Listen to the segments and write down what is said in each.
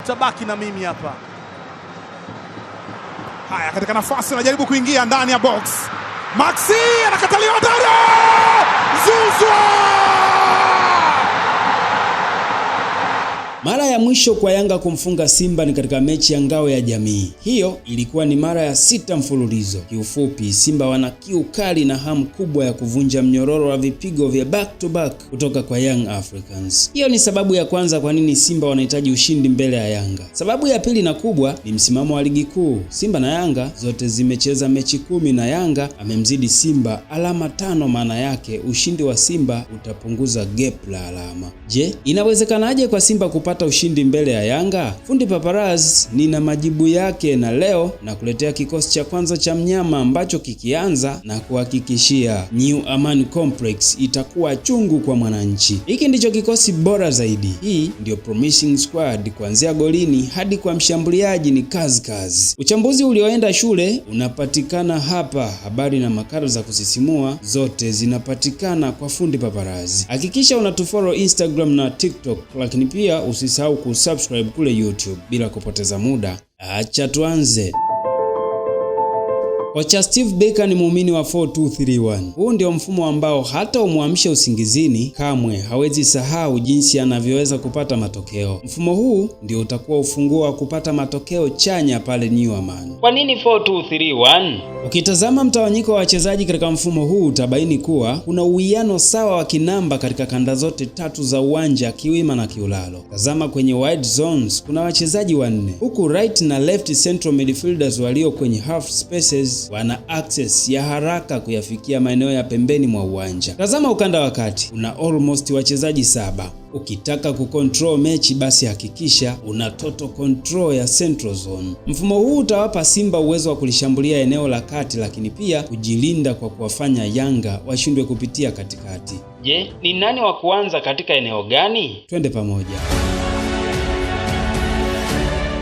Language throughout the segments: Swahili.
utabaki na mimi hapa. Haya, katika nafasi anajaribu kuingia ndani ya box. Maxi anakataliwa ndani. Zouzoua! Mara ya mwisho kwa Yanga kumfunga Simba ni katika mechi ya Ngao ya Jamii. Hiyo ilikuwa ni mara ya 6 mfululizo. Kiufupi, Simba wana kiu kali na hamu kubwa ya kuvunja mnyororo wa vipigo vya back to back kutoka kwa Young Africans. Hiyo ni sababu ya kwanza kwa nini Simba wanahitaji ushindi mbele ya Yanga. Sababu ya pili na kubwa ni msimamo wa ligi kuu. Simba na Yanga zote zimecheza mechi 10 na Yanga amemzidi Simba alama 5, maana yake ushindi wa Simba utapunguza gap la alama. Je, inawezekanaje kwa Simba kupata ushindi mbele ya Yanga? Fundi Paparazzi nina majibu yake, na leo na kuletea kikosi cha kwanza cha mnyama ambacho kikianza na kuhakikishia New Amaan Complex itakuwa chungu kwa mwananchi. Hiki ndicho kikosi bora zaidi. Hii ndio promising squad, kuanzia golini hadi kwa mshambuliaji ni kazi. Uchambuzi ulioenda shule unapatikana hapa. Habari na makala za kusisimua zote zinapatikana kwa Fundi Paparazzi. Hakikisha unatufollow Instagram na TikTok, lakini pia usisahau kusubscribe kule YouTube. Bila kupoteza muda, acha tuanze. Kocha Steve Barker ni muumini wa 4-2-3-1. Huu ndio mfumo ambao hata umuamshe usingizini kamwe hawezi sahau jinsi anavyoweza kupata matokeo. Mfumo huu ndio utakuwa ufunguo wa kupata matokeo chanya pale New Amaan. Kwa nini 4-2-3-1? Ukitazama mtawanyiko wa wachezaji katika mfumo huu utabaini kuwa kuna uwiano sawa wa kinamba katika kanda zote 3 za uwanja, kiwima na kiulalo. Tazama kwenye wide zones kuna wachezaji 4, huku right na left central midfielders walio kwenye half spaces wana access ya haraka kuyafikia maeneo ya pembeni mwa uwanja. Tazama ukanda wa kati, una almost wachezaji 7. Ukitaka kucontrol mechi basi hakikisha una total control ya central zone. Mfumo huu utawapa Simba uwezo wa kulishambulia eneo la kati, lakini pia kujilinda kwa kuwafanya Yanga washindwe kupitia katikati. Je, ni nani wa kuanza katika eneo gani? Twende pamoja.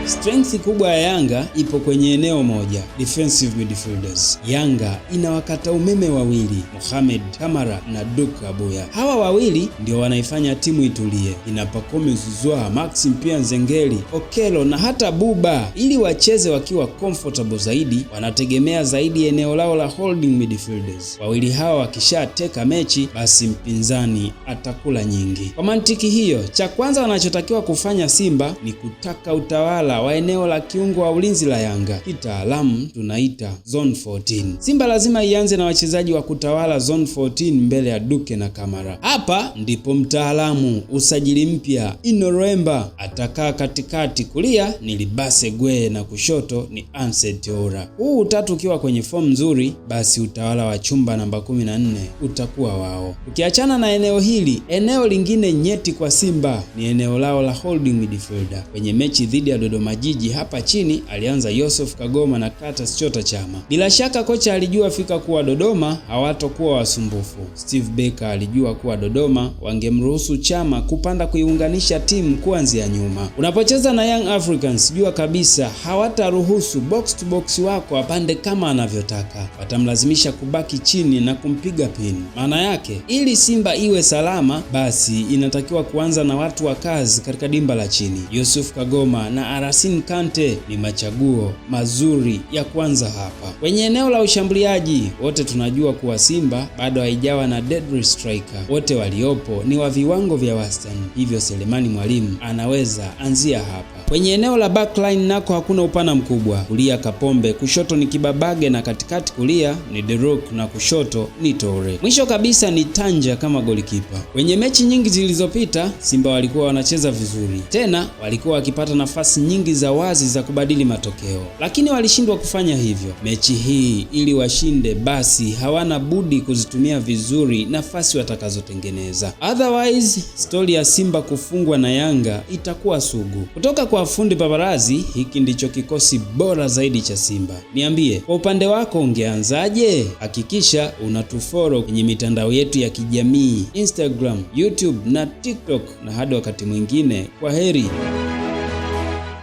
Strength kubwa ya Yanga ipo kwenye eneo moja, defensive midfielders. Yanga ina wakata umeme wawili, Mohamed Kamara na Duke Abuya. Hawa wawili ndio wanaifanya timu itulie. Ina Pacome Zouzoua, Maxim pia Nzengeli, Okelo na hata Buba. Ili wacheze wakiwa comfortable zaidi, wanategemea zaidi eneo lao la holding midfielders. Wawili hawa wakishateka mechi, basi mpinzani atakula nyingi. Kwa mantiki hiyo, cha kwanza wanachotakiwa kufanya Simba ni kutaka utawala wa eneo la kiungo wa ulinzi la Yanga, kitaalamu tunaita zone 14. Simba lazima ianze na wachezaji wa kutawala zone 14 mbele ya Duke na Kamara. Hapa ndipo mtaalamu usajili mpya Inoremba atakaa katikati, kulia ni Libase Gwe na kushoto ni Ansel Ora. Huu utatu ukiwa kwenye form nzuri, basi utawala wa chumba namba 14 utakuwa wao. Ukiachana na eneo hili, eneo lingine nyeti kwa Simba ni eneo lao la holding midfielder. Kwenye mechi dhidi ya Dodoma Jiji hapa chini alianza Yusuf Kagoma na Clatous Chota Chama. Bila shaka kocha alijua fika kuwa Dodoma hawatakuwa wasumbufu. Steve Barker alijua kuwa Dodoma wangemruhusu Chama kupanda kuiunganisha timu kuanzia nyuma. Unapocheza na Young Africans, jua kabisa hawataruhusu box to box wako apande kama anavyotaka. Watamlazimisha kubaki chini na kumpiga pin. Maana yake, ili Simba iwe salama, basi inatakiwa kuanza na watu wa kazi katika dimba la chini. Yusuf Kagoma na Arasine Kante ni machaguo mazuri ya kwanza hapa. Kwenye eneo la ushambuliaji, wote tunajua kuwa Simba bado haijawa na deadly striker. Wote waliopo ni wa viwango vya wastani, hivyo Selemani Mwalimu anaweza anzia hapa. Kwenye eneo la backline nako hakuna upana mkubwa. Kulia Kapombe, kushoto ni Kibabage na katikati kulia ni Derok na kushoto ni Tore. Mwisho kabisa ni Tanja kama golikipa. Kwenye mechi nyingi zilizopita Simba walikuwa wanacheza vizuri, tena walikuwa wakipata nafasi nyingi za wazi za kubadili matokeo, lakini walishindwa kufanya hivyo. Mechi hii ili washinde, basi hawana budi kuzitumia vizuri nafasi watakazotengeneza. Otherwise, story ya Simba kufungwa na Yanga itakuwa sugu. Kutoka kwa Fundi Paparazzi, hiki ndicho kikosi bora zaidi cha Simba. Niambie, kwa upande wako ungeanzaje? Hakikisha unatufollow kwenye mitandao yetu ya kijamii, Instagram, YouTube na TikTok, na hadi wakati mwingine, kwa heri.